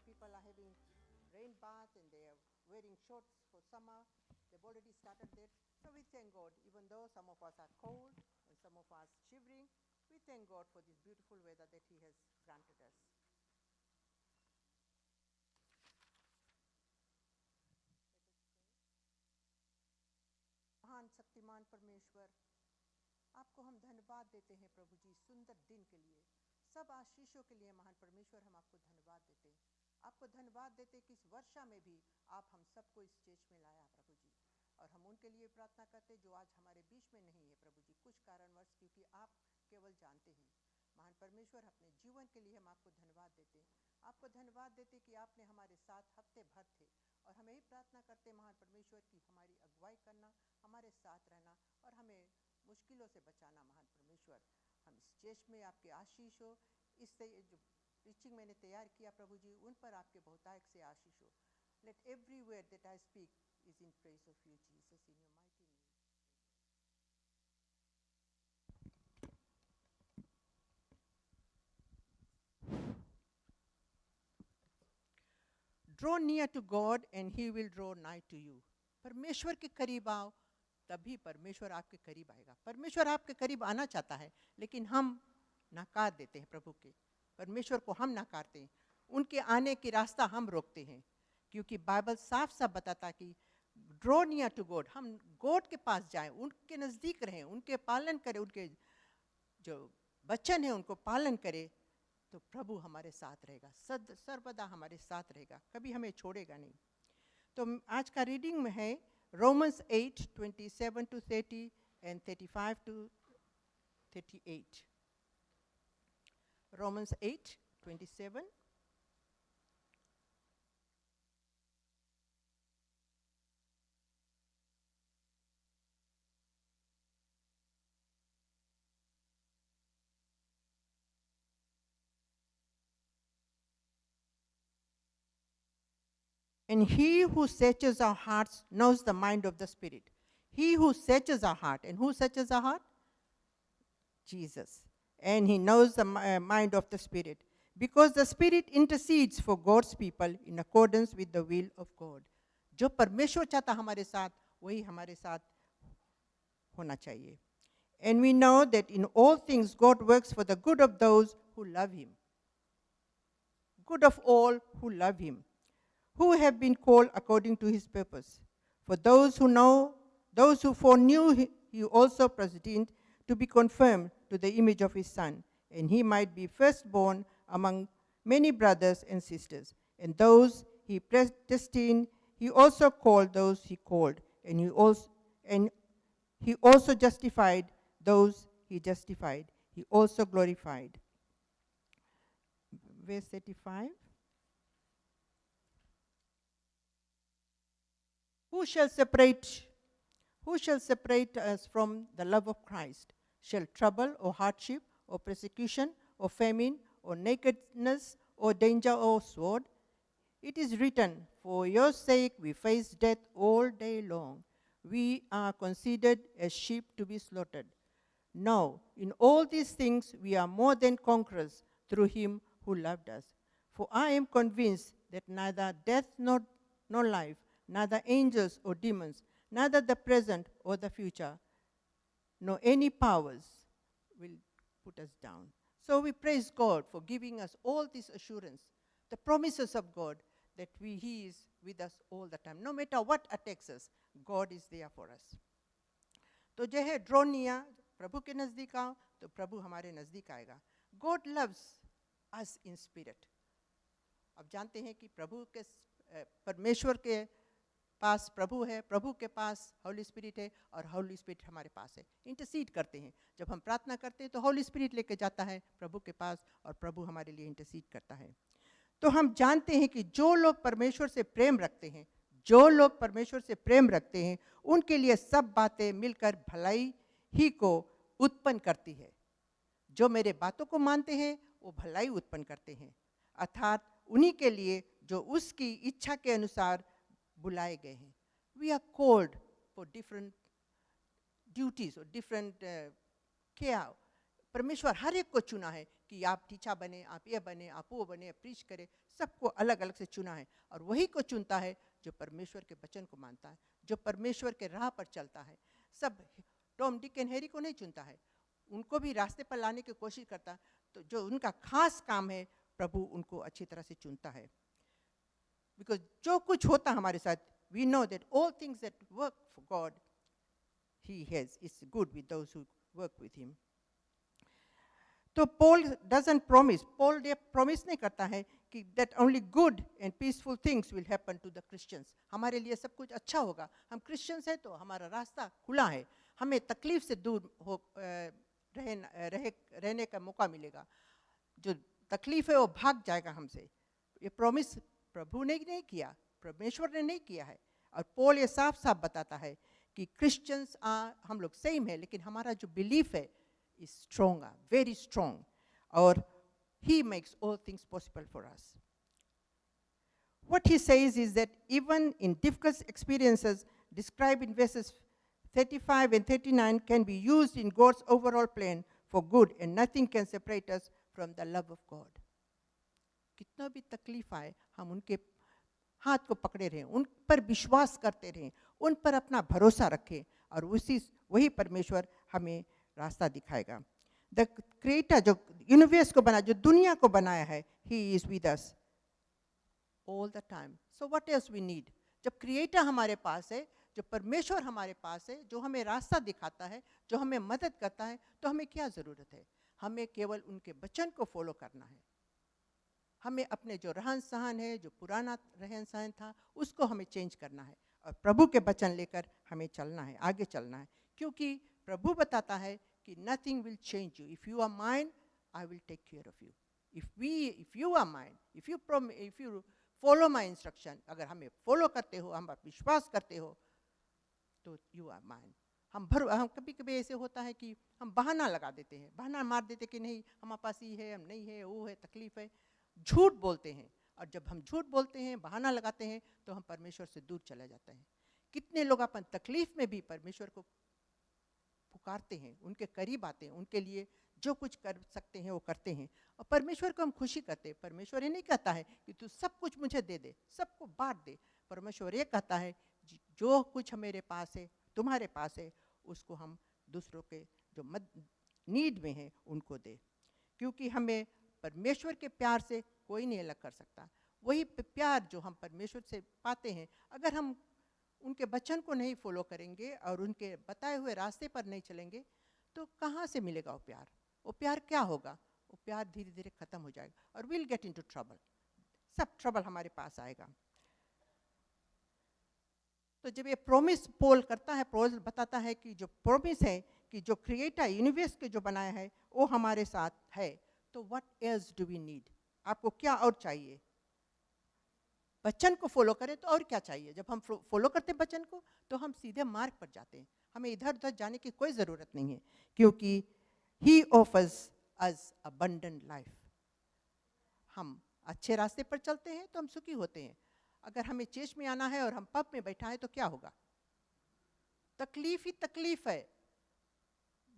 people are having rain bath and they are wearing shorts for summer. They've already started that. So we thank God, even though some of us are cold and some of us shivering, we thank God for this beautiful weather that He has granted us. महान शक्तिमान परमेश्वर, आपको हम धन्यवाद देते हैं प्रभु जी, सुंदर दिन के लिए, सब आशीषों के लिए। महान परमेश्वर, हम आपको धन्यवाद देते हैं। आपको धन्यवाद देते कि इस वर्षा में भी आप हम सबको इस स्टेज में लाया प्रभु जी। और हम उनके लिए प्रार्थना करते जो आज हमारे बीच में नहीं है प्रभु जी, कुछ कारणवश, क्योंकि आप केवल जानते हैं। महान परमेश्वर, अपने जीवन के लिए हम आपको धन्यवाद देते हैं। आपको धन्यवाद देते कि आपने हमारे साथ हफ्ते भर थे, और हम यही प्रार्थना करते महान परमेश्वर की हमारी अगुवाई करना, हमारे साथ रहना और हमें मुश्किलों से बचाना। महान परमेश्वर, हम स्टेज में आपके आशीष हो, इससे जो प्रीचिंग मैंने तैयार किया प्रभु जी, उन पर आपके बहुतायत से आशीष हो। Let every word that I speak is in praise of you Jesus, in your mighty name. Draw near to God and he will draw nigh to you. परमेश्वर के करीब आओ, तभी परमेश्वर आपके करीब आएगा। परमेश्वर आपके करीब आना चाहता है, लेकिन हम नकार देते हैं प्रभु के। परमेश्वर को हम नकारते हैं, उनके आने की रास्ता हम रोकते हैं, क्योंकि बाइबल साफ साफ बताता कि ड्रॉ नियर टू गॉड, हम गॉड के पास जाएं, उनके नज़दीक रहें, उनके पालन करें, उनके जो वचन है उनको पालन करें, तो प्रभु हमारे साथ रहेगा, सर्वदा हमारे साथ रहेगा, कभी हमें छोड़ेगा नहीं। तो आज का रीडिंग में है Romans 8:27 to 30 and 35 to 38. Romans 8:27. And he who searches our hearts knows the mind of the Spirit. He who searches our heart. And who searches our heart? Jesus. And he knows the mind of the Spirit. Because the Spirit intercedes for God's people in accordance with the will of God. जो परमेश्वर चाहता हमारे साथ, वही हमारे साथ होना चाहिए. And we know that in all things God works for the good of those who love him. Good of all who love him, who have been called according to his purpose. For those who foreknew, he also predestined to be conformed to the image of his Son, and he might be firstborn among many brothers and sisters. And those he predestined, he also called those he called, and he also justified those he justified. He also glorified. Verse 35. Who shall separate us from the love of Christ? Shall trouble or hardship or persecution or famine or nakedness or danger or sword? It is written, for your sake we face death all day long. We are considered as sheep to be slaughtered. No, in all these things we are more than conquerors through him who loved us. For I am convinced that neither death nor life, neither angels or demons, neither the present or the future, nor any powers will put us down. So we praise God for giving us all this assurance, the promises of God, that he is with us all the time. No matter what attacks us, God is there for us. तो जो है draw near, प्रभु के नज़दीक आओ तो प्रभु हमारे नज़दीक आएगा. God loves us in spirit. अब जानते हैं कि प्रभु के परमेश्वर के पास प्रभु है, प्रभु के पास होली स्पिरिट है, और होली स्पिरिट हमारे पास है. इंटरसीड करते हैं, जब हम प्रार्थना करते हैं तो होली स्पिरिट लेके जाता है प्रभु के पास, और प्रभु हमारे लिए इंटरसीड करता है. तो हम जानते हैं कि जो लोग परमेश्वर से प्रेम रखते हैं, जो लोग परमेश्वर से प्रेम रखते हैं, उनके लिए सब बातें मिलकर भलाई ही को उत्पन्न करती है. जो मेरे बातों को मानते हैं वो भलाई उत्पन्न करते हैं, अर्थात उन्हीं के लिए जो उसकी इच्छा के अनुसार बुलाए गए हैं. We are called for different duties और डिफरेंट केयर. परमेश्वर हर एक को चुना है, कि आप टीचर बने, आप ये बने, आप वो बने, प्रीच करें, सबको अलग अलग से चुना है। और वही को चुनता है जो परमेश्वर के वचन को मानता है, जो परमेश्वर के राह पर चलता है। सब टॉम डिक एंड हैरी को नहीं चुनता है, उनको भी रास्ते पर लाने की कोशिश करता है। तो जो उनका खास काम है, प्रभु उनको अच्छी तरह से चुनता है। बिकॉज जो कुछ होता हमारे साथ, we know that all things that work for God he has is good with those who work with him. तो पॉल डजंट प्रॉमिस, पॉल ये प्रॉमिस नहीं करता है कि that only good and peaceful things will happen to the Christians, हमारे लिए सब कुछ अच्छा होगा, हम क्रिश्चियंस हैं तो हमारा रास्ता खुला है, हमें तकलीफ से दूर हो रहने का मौका मिलेगा, जो तकलीफ है वो भाग जाएगा हमसे। ये प्रॉमिस प्रभु ने नहीं किया, परमेश्वर ने नहीं किया है। और पॉल ये साफ साफ बताता है कि क्रिश्चियंस हम लोग सेम है, लेकिन हमारा जो बिलीफ है is stronger, very strong, or he makes all things possible for us. What he says is that even in difficult experiences described in verses 35 and 39 can be used in God's overall plan for good, and nothing can separate us from the love of God. कितना भी तकलीफ आए, हम उनके हाथ को पकड़े रहें, उन पर विश्वास करते रहें, उन पर अपना भरोसा रखें, और वही परमेश्वर हमें रास्ता दिखाएगा। द क्रिएटर जो यूनिवर्स को बनाया, जो दुनिया को बनाया है, he is with us all the time. So what else we need? जब क्रिएटर हमारे पास है, जो परमेश्वर हमारे पास है, जो हमें रास्ता दिखाता है, जो हमें मदद करता है, तो हमें क्या ज़रूरत है? हमें केवल उनके वचन को फॉलो करना है। हमें अपने जो रहन सहन है, जो पुराना रहन सहन था, उसको हमें चेंज करना है, और प्रभु के वचन लेकर हमें चलना है, आगे चलना है। क्योंकि प्रभु बताता है कि nothing will change you, if you are mine I will take care of you. If you are mine, if you follow my instruction, अगर हमें फॉलो करते हो, हम विश्वास करते हो, तो यू आर माइन। हम कभी कभी ऐसे होता है कि हम बहाना लगा देते हैं, बहाना मार देते कि नहीं हमारे पास ये है, हम नहीं है, वो है, तकलीफ है, झूठ बोलते हैं। और जब हम झूठ बोलते हैं, बहाना लगाते हैं, तो हम परमेश्वर से दूर चले जाते हैं। कितने लोग अपन तकलीफ में भी परमेश्वर को पुकारते हैं, उनके करीब आते हैं, उनके लिए जो कुछ कर सकते हैं वो करते हैं, और परमेश्वर को हम खुशी करते हैं। परमेश्वर ये नहीं कहता है कि तू सब कुछ मुझे दे दे, सबको बांट दे। परमेश्वर ये कहता है जो कुछ मेरे पास है, तुम्हारे पास है, उसको हम दूसरों के जो नीड में है उनको दे। क्योंकि हमें परमेश्वर के प्यार से कोई नहीं अलग कर सकता। वही प्यार जो हम परमेश्वर से पाते हैं, अगर हम उनके वचन को नहीं फॉलो करेंगे और उनके बताए हुए रास्ते पर नहीं चलेंगे, तो कहाँ से मिलेगा वो प्यार? वो प्यार क्या होगा? वो प्यार धीरे धीरे खत्म हो जाएगा, और विल गेट इनटू ट्रबल, सब ट्रबल हमारे पास आएगा। तो जब ये प्रॉमिस पॉल करता है, पॉल बताता है कि जो प्रॉमिस है कि जो क्रिएटर यूनिवर्स के जो बनाया है वो हमारे साथ है, तो what else do we need? आपको क्या और चाहिए? वचन को फॉलो करें तो और क्या चाहिए? जब हम फॉलो करते हैं वचन को, तो हम सीधे मार्ग पर जाते हैं, हमें इधर उधर जाने की कोई ज़रूरत नहीं है, क्योंकि ही ऑफर्स अस अबंडेंट लाइफ। हम अच्छे रास्ते पर चलते हैं तो हम सुखी होते हैं। अगर हमें चर्च में आना है और हम पब में बैठा है तो क्या होगा? तकलीफ ही तकलीफ है,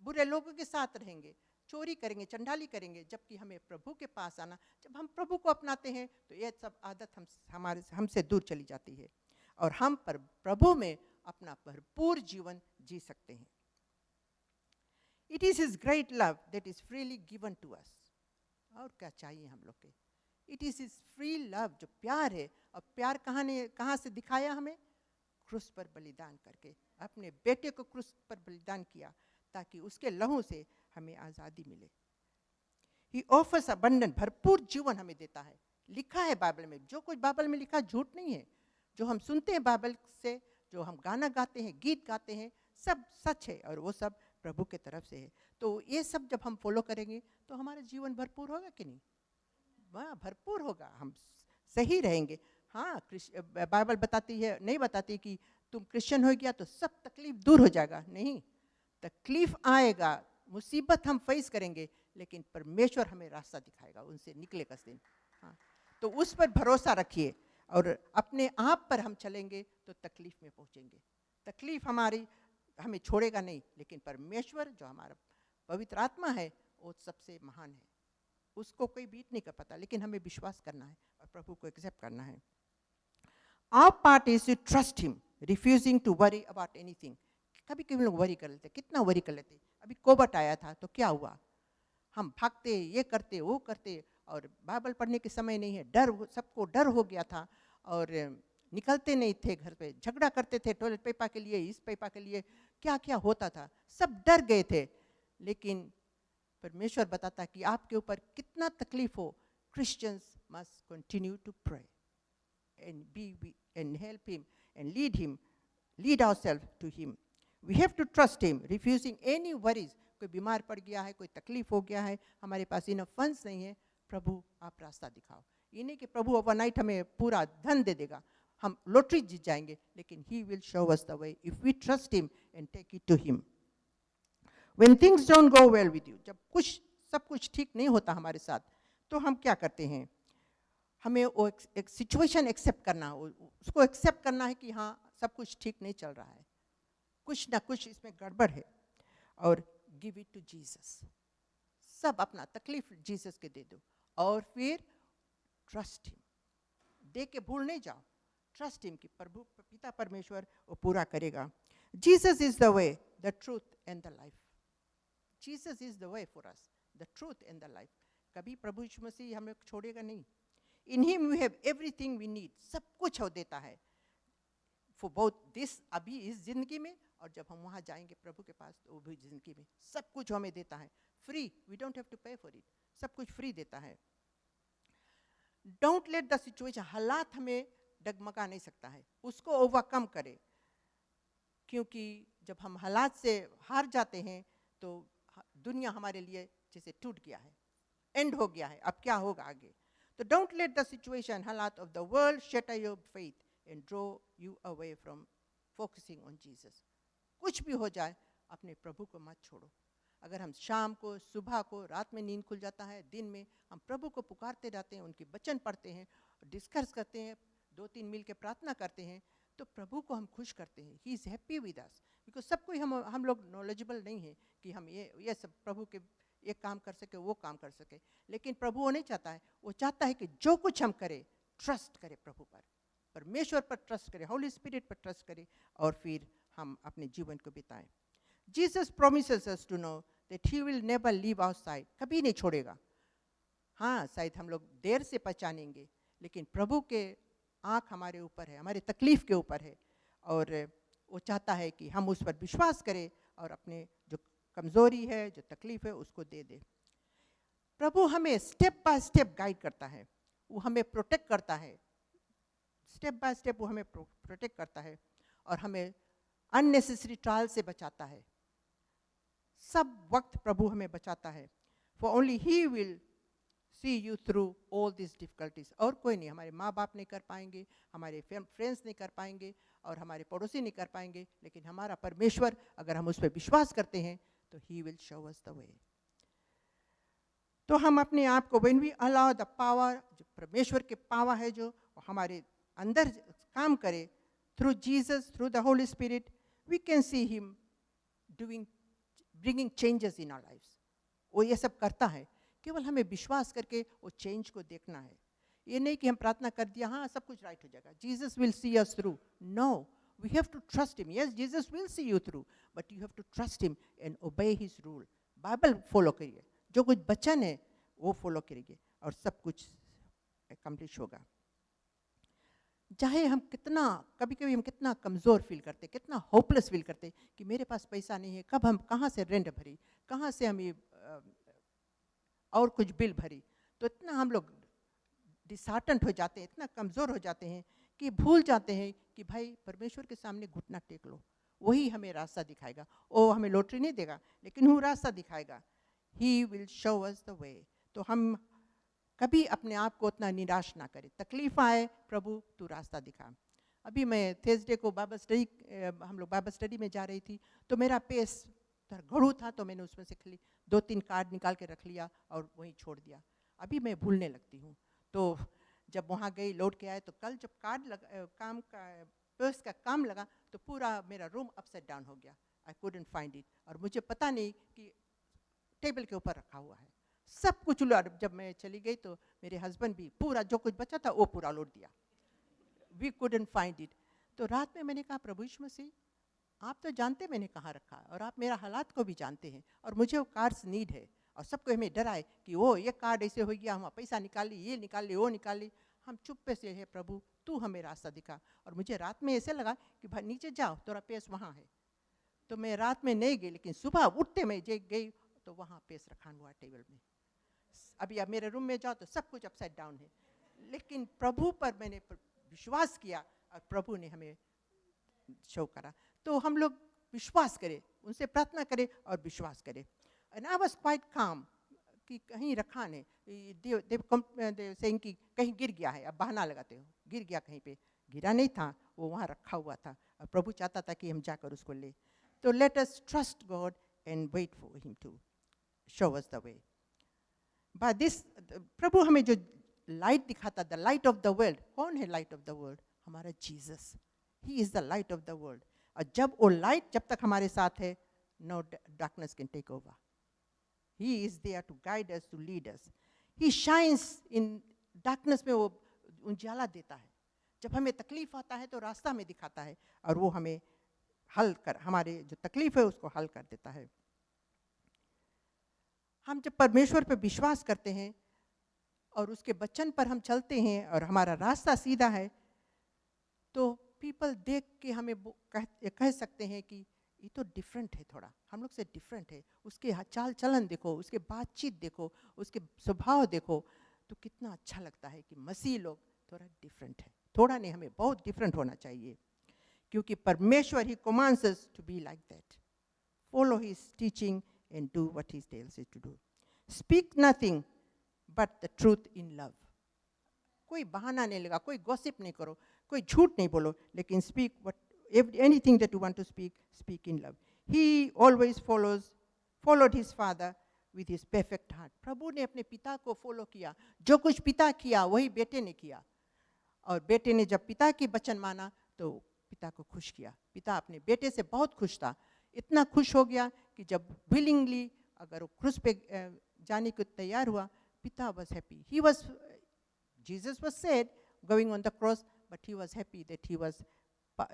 बुरे लोगों के साथ रहेंगे, चोरी करेंगे, चंडाली करेंगे। जबकि हमें प्रभु के पास आना, जब हम प्रभु को अपनाते हैं तो ये सब आदत हमसे दूर चली जाती है, और हम पर प्रभु में अपना भरपूर जीवन जी सकते हैं। It is his great love that is freely given to us. और क्या चाहिए हम लोग के? It is his free love, जो प्यार है। और प्यार कहाँ से दिखाया हमें? क्रूस पर बलिदान करके, अपने बेटे को क्रूस पर बलिदान किया ताकि उसके लहू से हमें आज़ादी मिले। ही ऑफर्स अबंडेंट, भरपूर जीवन हमें देता है। लिखा है बाइबल में, जो कुछ बाइबल में लिखा झूठ नहीं है। जो हम सुनते हैं बाइबल से, जो हम गाना गाते हैं, गीत गाते हैं, सब सच है, और वो सब प्रभु के तरफ से है। तो ये सब जब हम फॉलो करेंगे तो हमारा जीवन भरपूर होगा कि नहीं? वाह, भरपूर होगा, हम सही रहेंगे। हाँ, बाइबल बताती है, नहीं बताती कि तुम क्रिश्चियन हो गया तो सब तकलीफ दूर हो जाएगा। नहीं, तकलीफ आएगा, मुसीबत हम फेस करेंगे, लेकिन परमेश्वर हमें रास्ता दिखाएगा, उनसे निकले का दिन। हाँ, तो उस पर भरोसा रखिए, और अपने आप पर हम चलेंगे तो तकलीफ में पहुंचेंगे। तकलीफ हमें छोड़ेगा नहीं, लेकिन परमेश्वर जो हमारा पवित्र आत्मा है वो सबसे महान है। उसको कोई बीट नहीं कर पाता, लेकिन हमें विश्वास करना है और प्रभु को एक्सेप्ट करना है. Our part is to trust him, refusing to worry about anything. कभी कभी लोग वरी कर लेते, कितना वरी कर लेते. अभी कोविड आया था तो क्या हुआ, हम भागते, ये करते वो करते, और बाइबल पढ़ने के समय नहीं है, डर, सबको डर हो गया था, और निकलते नहीं थे घर पे, झगड़ा करते थे टॉयलेट पेपर के लिए, इस पेपर के लिए, क्या क्या होता था, सब डर गए थे. लेकिन परमेश्वर बताता है कि आपके ऊपर कितना तकलीफ हो, Christians must continue to pray and and help him and lead ourselves to him. We have to trust him, refusing any worries. कोई बीमार पड़ गया है, कोई तकलीफ हो गया है, हमारे पास इनफ फंड्स नहीं है, प्रभु आप रास्ता दिखाओ. ये नहीं कि प्रभु ओवरनाइट हमें पूरा धन दे देगा, हम लॉटरी जीत जाएंगे, लेकिन he will show us the way if we trust him and take it to him. When things don't go well with you, जब सब कुछ ठीक नहीं होता हमारे साथ, तो हम क्या करते हैं, हमें वो एक सिचुएशन एक्सेप्ट करना, उसको एक्सेप्ट करना है कि हाँ सब कुछ ठीक नहीं चल रहा है, कुछ ना कुछ इसमें गड़बड़ है, और गिव इट टू जीसस. सब अपना तकलीफ जीसस के दे दो, और फिर ट्रस्ट हिम, दे के भूल नहीं जाओ, ट्रस्ट हिम कि प्रभु पिता परमेश्वर वो पूरा करेगा. Jesus is the way, the truth and the life. Jesus is the way for us, the truth and the life. कभी प्रभु यीशु मसीह हमें छोड़ेगा नहीं. In him we have everything we need. सब कुछ वो देता है for both this अभी इस जिंदगी में, और जब हम वहाँ जाएंगे प्रभु के पास तो वो भी जिंदगी में सब कुछ हमें देता है free. We don't have to pay for it. सब कुछ फ्री देता है. Don't let the situation, हालात हमें डगमगा नहीं सकता है, उसको ओवरकम करे, क्योंकि जब हम हालात से हार जाते हैं तो दुनिया हमारे लिए जैसे टूट गया है, एंड हो गया है, अब क्या होगा आगे. So don't let the situation, halat of the world shatter your faith and draw you away from focusing on Jesus. कुछ भी हो जाए, अपने प्रभु को मत छोड़ो. अगर हम शाम को, सुबह को, रात में नींद खुल जाता है, दिन में हम प्रभु को पुकारते रहते हैं, उनके वचन पढ़ते हैं, डिस्कस करते हैं, 2-3 मिल के प्रार्थना करते हैं, तो प्रभु को हम खुश करते हैं. ही is happy with us. Because सब कोई हम लोग नॉलेजेबल नहीं है कि हम ये सब प्रभु के ये काम कर सके, वो काम कर सके, लेकिन प्रभु वो नहीं चाहता है. वो चाहता है कि जो कुछ हम करें, ट्रस्ट करें प्रभु पर, परमेश्वर पर ट्रस्ट करें, होली स्पिरिट पर ट्रस्ट करें, और फिर हम अपने जीवन को बिताएं. Jesus promises us to know that he will never leave our side. कभी नहीं छोड़ेगा. हाँ, शायद हम लोग देर से पहचानेंगे, लेकिन प्रभु के आँख हमारे ऊपर है, हमारे तकलीफ के ऊपर है, और वो चाहता है कि हम उस पर विश्वास करें और अपने जो कमज़ोरी है, जो तकलीफ है, उसको दे दे. प्रभु हमें स्टेप बाय स्टेप गाइड करता है, वो हमें प्रोटेक्ट करता है, स्टेप बाय स्टेप वो हमें प्रोटेक्ट करता है, और हमें अननेसेसरी ट्रायल से बचाता है. सब वक्त प्रभु हमें बचाता है. For only he will see you through all this difficulties. और कोई नहीं, हमारे माँ बाप नहीं कर पाएंगे, हमारे फ्रेंड्स नहीं कर पाएंगे, और हमारे पड़ोसी नहीं कर पाएंगे, लेकिन हमारा परमेश्वर, अगर हम उस पर विश्वास करते हैं, तो he will show us the way. तो हम अपने आप को, when we allow the power, जो परमेश्वर के पावर है जो हमारे अंदर काम करे, through Jesus, through the Holy Spirit, we can see him bringing changes in our lifes. वो ये सब करता है, केवल हमें विश्वास करके वो चेंज को देखना है. ये नहीं कि हम प्रार्थना कर दिया, हाँ सब कुछ राइट हो जाएगा, Jesus will see us through. No, we have to trust him. Yes, Jesus will see you through, but you have to trust him and obey his rule. Bible follow करिए, जो कुछ वचन है वो फॉलो करिए, और सब कुछ अकम्प्लिश होगा. चाहे हम कितना, कभी कभी हम कितना कमज़ोर फील करते, कितना होपलेस फील करते कि मेरे पास पैसा नहीं है, कब हम कहाँ से रेंट भरी, कहाँ से हम ये और कुछ बिल भरी, तो इतना हम लोग डिसहार्टेंड हो जाते हैं, इतना कमज़ोर हो जाते हैं कि भूल जाते हैं कि भाई परमेश्वर के सामने घुटना टेक लो, वही हमें रास्ता दिखाएगा. वो हमें लॉटरी नहीं देगा, लेकिन वो रास्ता दिखाएगा. ही will show us the way. तो हम कभी अपने आप को उतना निराश ना करें. तकलीफ आए, प्रभु तू रास्ता दिखा. अभी मैं थर्सडे को बाइबल स्टडी, हम लोग बाइबल स्टडी में जा रही थी, तो मेरा पेस घड़ू था, तो मैंने उसमें से खाली 2-3 कार्ड निकाल के रख लिया और वहीं छोड़ दिया. अभी मैं भूलने लगती हूँ. तो जब वहाँ गई, लौट के आए, तो कल जब काम का पर्स का काम लगा, तो पूरा मेरा रूम अपसाइड डाउन हो गया. आई कुडंट फाइंड इट, और मुझे पता नहीं कि टेबल के ऊपर रखा हुआ है. सब कुछ उलट। जब मैं चली गई तो मेरे हस्बैंड भी पूरा जो कुछ बचा था वो पूरा लौट दिया। We couldn't find it. तो रात में मैंने कहा, प्रभु यीशु मसीह, आप तो जानते मैंने कहाँ रखा, और आप मेरा हालात को भी जानते हैं, और मुझे वो कार्ड्स नीड है, और सबको हमें डर आए कि वो ये कार्ड ऐसे हो गया, हम पैसा निकाल ली, ये निकाल ली, वो निकाल ली। हम चुप्पे से है, प्रभु तू हमें रास्ता दिखा। और मुझे रात में ऐसे लगा कि भाई नीचे जाओ, तेरा पेस वहाँ है। तो मैं रात में नहीं गई, लेकिन सुबह उठते मैं गई तो वहाँ पेस रखा हुआ टेबल में। अभी अब मेरे रूम में जाओ तो सब कुछ अपसाइड डाउन है, लेकिन प्रभु पर मैंने विश्वास किया और प्रभु ने हमें शो करा। तो हम लोग विश्वास करें, उनसे प्रार्थना करें और विश्वास करें। एंड आई वाज क्वाइट काम कि कहीं रखा नहीं, सेइंग कि कहीं गिर गया है, अब बहाना लगाते हो, गिर गया कहीं पे। गिरा नहीं था, वो वहाँ रखा हुआ था, और प्रभु चाहता था कि हम जाकर उसको ले। तो let us trust God and wait for him to show us the way. By this, प्रभु हमें जो लाइट दिखाता, the light of the world, कौन है लाइट ऑफ द वर्ल्ड? हमारा Jesus, he is the light of the world. और जब वो लाइट जब तक हमारे साथ है, no darkness can take over. He is there to guide us, to lead us. He shines in darkness में, वो उजाला देता है। जब हमें तकलीफ आता है तो रास्ता में दिखाता है, और वो हमें हल कर, हमारे जो तकलीफ है उसको हल कर देता है। हम जब परमेश्वर पर विश्वास करते हैं और उसके वचन पर हम चलते हैं और हमारा रास्ता सीधा है, तो पीपल देख के हमें कह सकते हैं कि ये तो डिफरेंट है, थोड़ा हम लोग से डिफरेंट है। उसके चाल चलन देखो, उसके बातचीत देखो, उसके स्वभाव देखो, तो कितना अच्छा लगता है कि मसीह लोग थोड़ा डिफरेंट है। थोड़ा नहीं, हमें बहुत डिफरेंट होना चाहिए, क्योंकि परमेश्वर ही commands us to be like that. Follow his teaching and do what he tells you to do. Speak nothing but the truth in love. कोई बहाना नहीं लगा, कोई गॉसिप नहीं करो, कोई झूठ नहीं बोलो, लेकिन speak what anything that you want to speak, speak in love. He always followed his father with his perfect heart. प्रभु ने अपने पिता को फॉलो किया, जो कुछ पिता किया वही बेटे ने किया, और बेटे ने जब पिता की वचन माना तो पिता को खुश किया। पिता अपने बेटे से बहुत खुश था, इतना खुश हो गया कि जब willingly अगर वो क्रूस पे जाने को तैयार हुआ, पिता was happy. Jesus was sad going on the cross, but he was happy that he was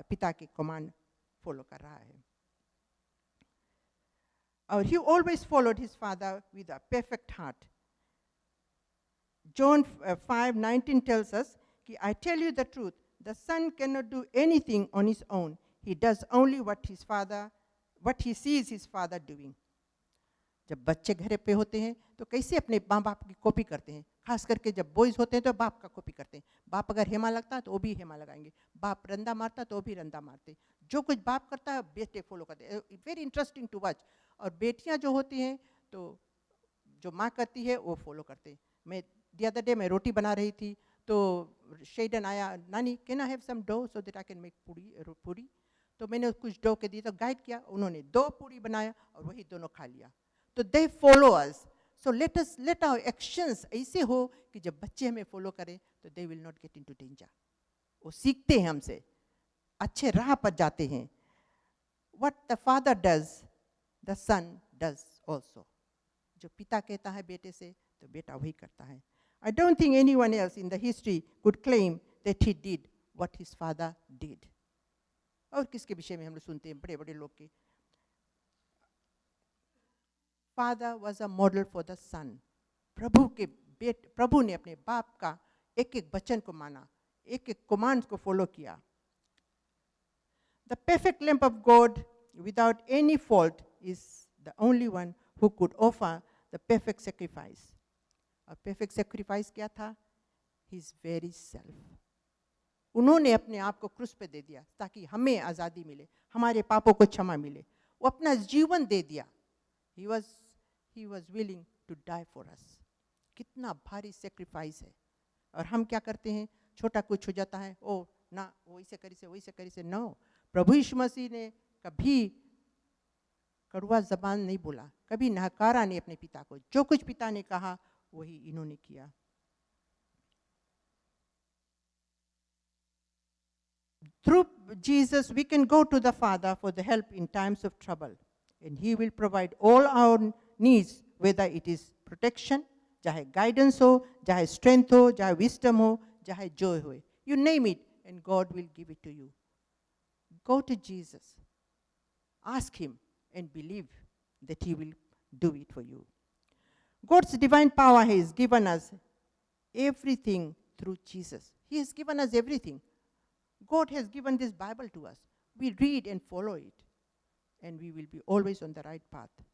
पिता के कमांड फॉलो कर रहा है। और he always followed his father with a perfect heart. John 5:19 tells us कि I tell you the truth, the son cannot do anything on his own. He does only what he sees his father doing. जब बच्चे घर पे होते हैं तो कैसे अपने माँ बाप की कॉपी करते हैं, खास करके जब बॉयज होते हैं तो बाप का कॉपी करते हैं। बाप अगर हेमा लगता है तो वो भी हेमा लगाएंगे, बाप रंदा मारता है तो वो भी रंदा मारते। जो कुछ बाप करता है बेटे फॉलो करते हैं। Very interesting to watch. और बेटियां जो होती हैं तो जो माँ करती है वो फॉलो करते हैं। मैं द अदर डे मैं रोटी बना रही थी तो शेडन आया, नानी can I have some dough so that I can make puri. तो मैंने कुछ डो के दी तो गाइड किया, उन्होंने 2 पूरी बनाया और वही दोनों खा लिया। तो they follow us. So let our actions ऐसे हो कि जब बच्चे हमें फॉलो करें तो they will not get into danger. वो सीखते हैं हमसे, अच्छे राह पर जाते हैं। What the father does the son does also. जो पिता कहता है बेटे से तो बेटा वही करता है। I don't think anyone else in the history could claim that he did what his father did. और किसके विषय में हम लोग सुनते हैं, बड़े बड़े लोग के। Father was a model for the son. प्रभु ने अपने बाप का एक एक वचन को माना, एक एक कमांड को फॉलो किया। The perfect lamb of God without any fault is the only one who could offer the perfect sacrifice. और perfect sacrifice क्या था? His very self. उन्होंने अपने आप को क्रूस पे दे दिया ताकि हमें आज़ादी मिले, हमारे पापों को क्षमा मिले। वो अपना जीवन दे दिया। He was willing to die for us. कितना भारी सेक्रीफाइस है। और हम क्या करते हैं, छोटा कुछ हो जाता है, ओ ना वो ऐसे करी से। नो, प्रभु यीशु मसीह ने कभी कड़वा जबान नहीं बोला, कभी नकारा नहीं अपने पिता को। जो कुछ पिता ने कहा वही इन्होंने किया। Through Jesus we can go to the Father for the help in times of trouble, and he will provide all our needs, whether it is protection, चाहे गाइडेंस हो, चाहे स्ट्रेंथ हो, चाहे विस्डम हो, चाहे जॉय हो, you name it and God will give it to you. Go to Jesus, ask him and believe that he will do it for you. God's divine power has given us everything through Jesus. He has given us everything. God has given this Bible to us. We read and follow it, and we will be always on the right path.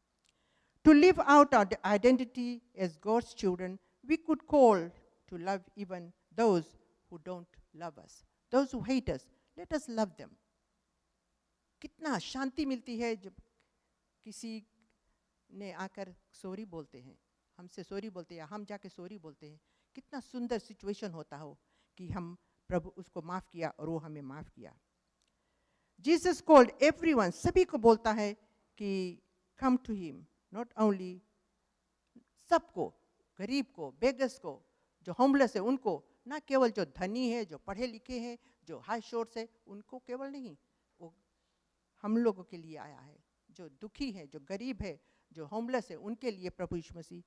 To live out our identity as God's children, we could call to love even those who don't love us. Those who hate us, let us love them. कितना शांति मिलती है जब किसी ने आकर sorry बोलते हैं, हमसे सॉरी बोलते हैं या हम जाके सॉरी बोलते हैं. कितना सुंदर सिचुएशन होता हो कि हम प्रभु उसको माफ़ किया और वो हमें माफ़ किया. जीसस कॉल्ड एवरीवन, सभी को बोलता है कि come to him. Not only सबको, गरीब को, बेगस को, जो होमलेस है उनको, ना केवल जो धनी है, जो पढ़े लिखे हैं, जो हाई शोर्स है, उनको केवल नहीं, वो हम लोगों के लिए आया है. जो दुखी है, जो गरीब है, जो होमलेस है, उनके लिए प्रभु यीशु मसीह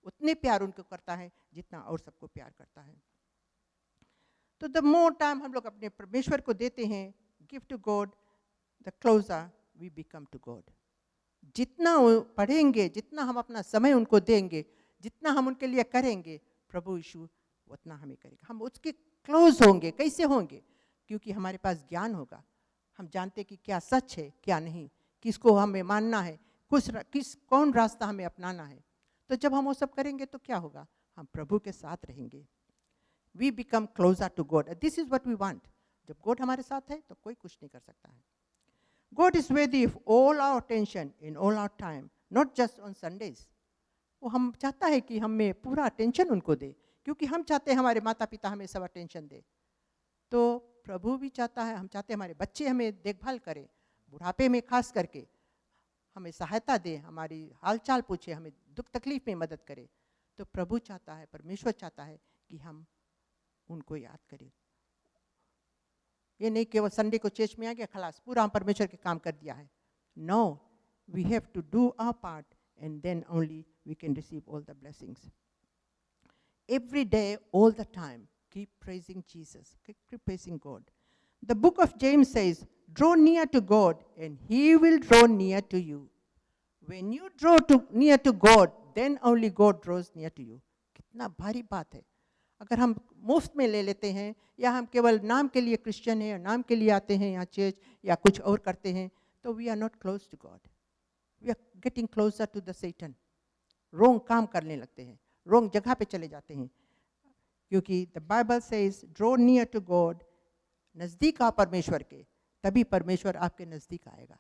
उतने प्यार उनको करता है जितना और सबको प्यार करता है. तो द मोर टाइम हम लोग अपने परमेश्वर को देते हैं, give to God, the closer we become to God. जितना पढ़ेंगे, जितना हम अपना समय उनको देंगे, जितना हम उनके लिए करेंगे, प्रभु यीशु उतना हमें करेगा. हम उसके क्लोज होंगे. कैसे होंगे? क्योंकि हमारे पास ज्ञान होगा. हम जानते कि क्या सच है, क्या नहीं, किसको हमें मानना है, कौन रास्ता हमें अपनाना है. तो जब हम वो सब करेंगे तो क्या होगा? हम प्रभु के साथ रहेंगे. We become closer to God. This is what we want. जब गॉड हमारे साथ है तो कोई कुछ नहीं कर सकता है. God is worthy of all our attention in all our time, not just on Sundays. वो हम चाहता है कि हमें पूरा अटेंशन उनको दे, क्योंकि हम चाहते हैं हमारे माता पिता हमें सब अटेंशन दे. तो प्रभु भी चाहता है, हम चाहते हैं हमारे बच्चे हमें देखभाल करें, बुढ़ापे में खास करके हमें सहायता दे, हमारी हालचाल पूछे, हमें दुख तकलीफ में मदद करे. तो प्रभु चाहता है, परमेश्वर चाहता है कि हम उनको याद करें. ये नहीं केवल संडे को चर्च में आ गया खलास, पूरा हम परमेश्वर के काम कर दिया है. No, we have to do our part and then only we can receive all the blessings. Every day, all the time, keep praising Jesus, keep praising God. The book of James says, draw near to God and he will draw near to you. When you draw near to God, then only God draws near to you. कितना भारी बात है. अगर हम मुफ्त में ले लेते हैं या हम केवल नाम के लिए क्रिश्चियन हैं, नाम के लिए आते हैं यहाँ चर्च या कुछ और करते हैं, तो we are not close to God. We are getting closer to the Satan. Wrong काम करने लगते हैं, रोंग जगह पे चले जाते हैं. क्योंकि the Bible says draw near to God, नज़दीक आओ परमेश्वर के, तभी परमेश्वर आपके नज़दीक आएगा.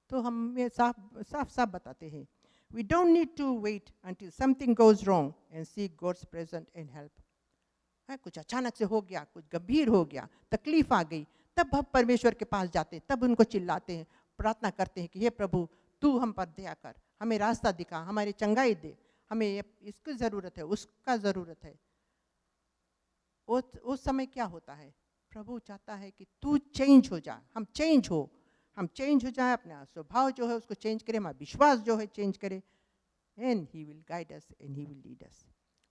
तो हम ये साफ बताते हैं, we don't need to wait until something goes wrong and seek God's presence and help. कुछ अचानक से हो गया, कुछ गंभीर हो गया, तकलीफ आ गई, तब हम परमेश्वर के पास जाते हैं, तब उनको चिल्लाते हैं, प्रार्थना करते हैं कि हे प्रभु, तू हम पर दया कर, हमें रास्ता दिखा, हमारी चंगाई दे, हमें इसकी ज़रूरत है, उसका ज़रूरत है. उस समय क्या होता है? प्रभु चाहता है कि तू चेंज हो जा, हम चेंज हो जाए, अपना स्वभाव जो है उसको चेंज करें, हमारा विश्वास जो है चेंज करें. And he will guide us and he will lead us.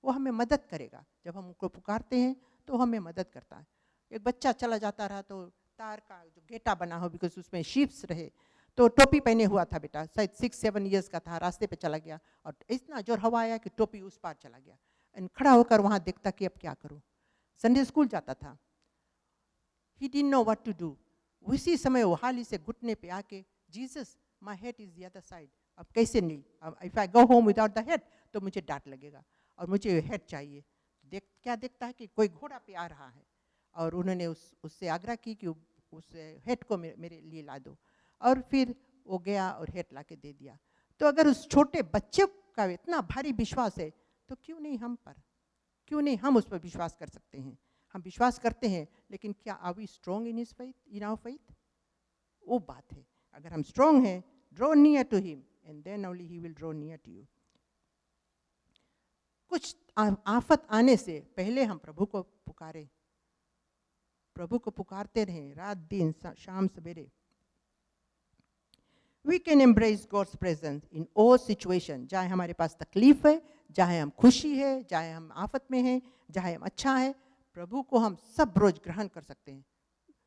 वो हमें मदद करेगा. जब हम उनको पुकारते हैं तो हमें मदद करता है. एक बच्चा चला जाता रहा तो तार का जो गेटा बना हो, बिकॉज उसमें शीप्स रहे, तो टोपी पहने हुआ था बेटा, शायद 6-7 ईयर्स का था, रास्ते पे चला गया और इतना जोर हवा आया कि टोपी उस पार चला गया. एंड खड़ा होकर वहाँ देखता कि अब क्या करूँ. संडे स्कूल जाता था. He didn't know what to do. उसी समय वो हाली से घुटने पे आके, Jesus my head is the other side. अब कैसे नहीं, if I go home without the head तो मुझे डांट लगेगा और मुझे हेड चाहिए. क्या देखता है कि कोई घोड़ा पे आ रहा है और उन्होंने उससे आग्रह की कि उस हेड को मेरे लिए ला दो. और फिर वो गया और हेड ला के दे दिया. तो अगर उस छोटे बच्चे का इतना भारी विश्वास है तो क्यों नहीं हम उस पर विश्वास कर सकते हैं. हम विश्वास करते हैं, लेकिन क्या are we strong in his faith, in our faith? वो बात है. अगर हम स्ट्रॉन्ग हैं, draw near to him and then only he will draw near to you. कुछ आफत आने से पहले हम प्रभु को पुकारें, प्रभु को पुकारते रहें रात दिन शाम सवेरे. We can embrace God's presence in all situations. चाहे हमारे पास तकलीफ है, चाहे हम खुशी है, चाहे हम आफत में हैं, चाहे हम अच्छा है, प्रभु को हम सब रोज ग्रहण कर सकते हैं.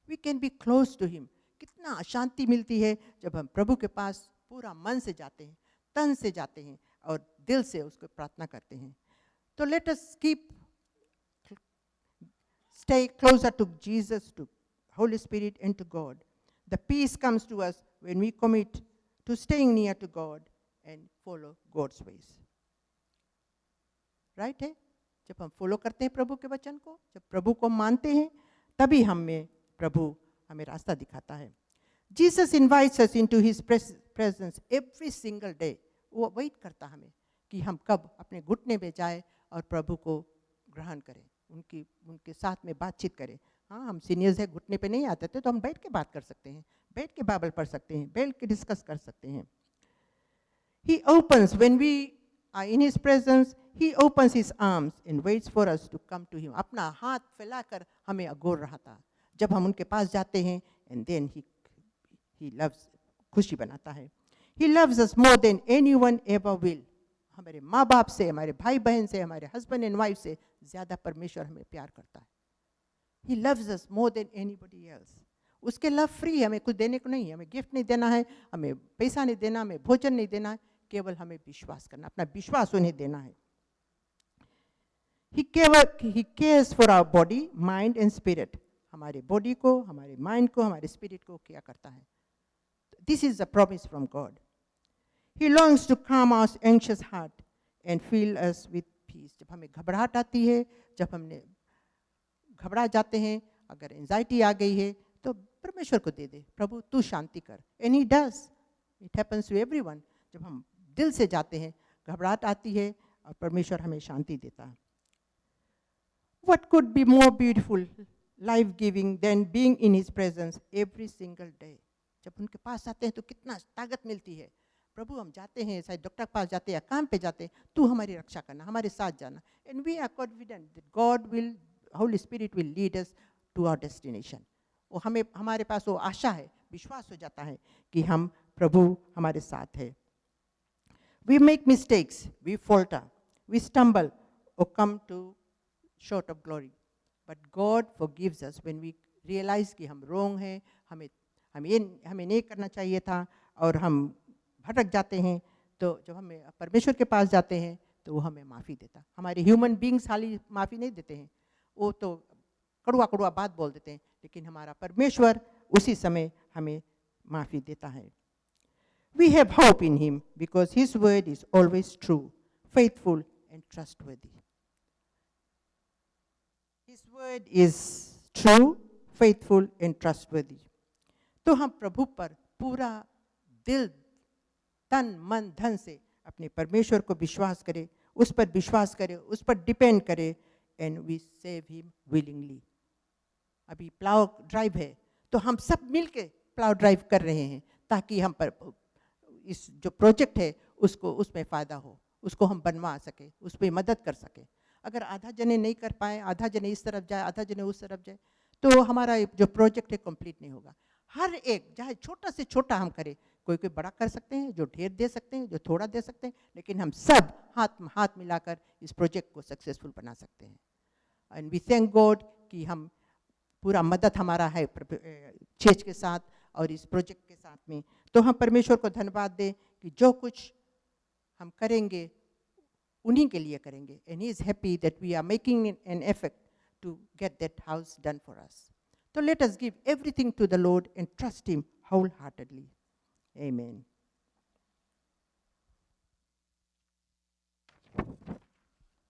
We can be close to him. कितना शांति मिलती है जब हम प्रभु के पास पूरा मन से जाते हैं, तन से जाते हैं और दिल से उसको प्रार्थना करते हैं. तो let us stay closer to Jesus, to Holy Spirit and to God. The peace comes to us when we commit to staying near to God and follow God's ways. Right है? जब हम फॉलो करते हैं प्रभु के वचन को, जब प्रभु को मानते हैं, तभी प्रभु हमें रास्ता दिखाता है. Jesus invites us into his presence every single day. वो वेट करता हमें कि हम कब अपने घुटने पे जाए और प्रभु को ग्रहण करें, उनके साथ में बातचीत करें. हाँ, हम सीनियर्स हैं, घुटने पे नहीं आते थे तो हम बैठ के बात कर सकते हैं, बैठ के बाइबल पढ़ सकते हैं, बैठ के डिस्कस कर सकते हैं. He opens when we are in his presence. He opens his arms and waits for us to come to him. अपना हाथ फैलाकर हमें अगोर रहा था जब हम उनके पास जाते हैं. And then he loves, खुशी बनाता है. He loves us more than anyone ever will. हमारे माँ बाप से, हमारे भाई बहन से, हमारे हस्बैंड एंड वाइफ से ज़्यादा परमेश्वर हमें प्यार करता है. He loves us more than anybody else. उसके लव फ्री है, हमें कुछ देने को नहीं है, हमें गिफ्ट नहीं देना है, हमें पैसा नहीं देना, हमें भोजन नहीं देना है, केवल हमें विश्वास करना, अपना विश्वास उन्हें देना है. He cares for our body, mind and spirit. हमारे बॉडी को, हमारे माइंड को, हमारे स्पिरिट को केयर करता है. This is a promise from God. He longs to calm our anxious heart and fill us with peace. जब हमें घबराहट आती है, जब हमने घबरा जाते हैं, अगर एंजाइटी आ गई है तो परमेश्वर को दे दे, प्रभु तू शांति कर. And he does. It happens to everyone. जब हम दिल से जाते हैं, घबराहट आती है और परमेश्वर हमें शांति देता है. What could be more beautiful, life-giving than being in his presence every single day? जब उनके पास आते हैं तो कितना ताकत मिलती है. प्रभु हम जाते हैं, शायद डॉक्टर के पास जाते हैं या काम पे जाते हैं, तू हमारी रक्षा करना, हमारे साथ जाना. And we are confident that God will, Holy Spirit will lead us to our destination. वो हमारे पास वो आशा है, विश्वास हो जाता है कि हम प्रभु हमारे साथ है. We make mistakes, we falter, we stumble or come to short of glory. But God forgives us when we realize कि हम wrong हैं, हमें नहीं करना चाहिए था और हम भटक जाते हैं. तो जब हमें परमेश्वर के पास जाते हैं तो वो हमें माफ़ी देता. हमारे ह्यूमन बींग्स खाली माफ़ी नहीं देते हैं, वो तो कड़वा बात बोल देते हैं, लेकिन हमारा परमेश्वर उसी समय हमें माफ़ी देता है. We have hope in him because his word is always true, faithful and trustworthy. His word is true, faithful and trustworthy. तो हम प्रभु पर पूरा दिल, तन, मन, धन से अपने परमेश्वर को विश्वास करें, उस पर विश्वास करें, उस पर डिपेंड करें. And we serve him willingly. अभी प्लाव ड्राइव है तो हम सब मिलके प्लाव ड्राइव कर रहे हैं ताकि हम पर इस जो प्रोजेक्ट है उसमें फ़ायदा हो, उसको हम बनवा सके, उस पर मदद कर सके. अगर आधा जने नहीं कर पाए, आधा जने इस तरफ जाए, आधा जने उस तरफ जाए, तो हमारा जो प्रोजेक्ट है कंप्लीट नहीं होगा. हर एक चाहे छोटा से छोटा हम करें, कोई बड़ा कर सकते हैं, जो ढेर दे सकते हैं, जो थोड़ा दे सकते हैं, लेकिन हम सब हाथ मिलाकर इस प्रोजेक्ट को सक्सेसफुल बना सकते हैं. एंड वी थैंक गॉड कि हम पूरा मदद हमारा है चर्च के साथ और इस प्रोजेक्ट के साथ में. तो हम परमेश्वर को धन्यवाद दें कि जो कुछ हम करेंगे उन्हीं के लिए करेंगे. And he is happy that we are making an effort to get that house done for us. So let us give everything to the Lord and trust him wholeheartedly. Amen.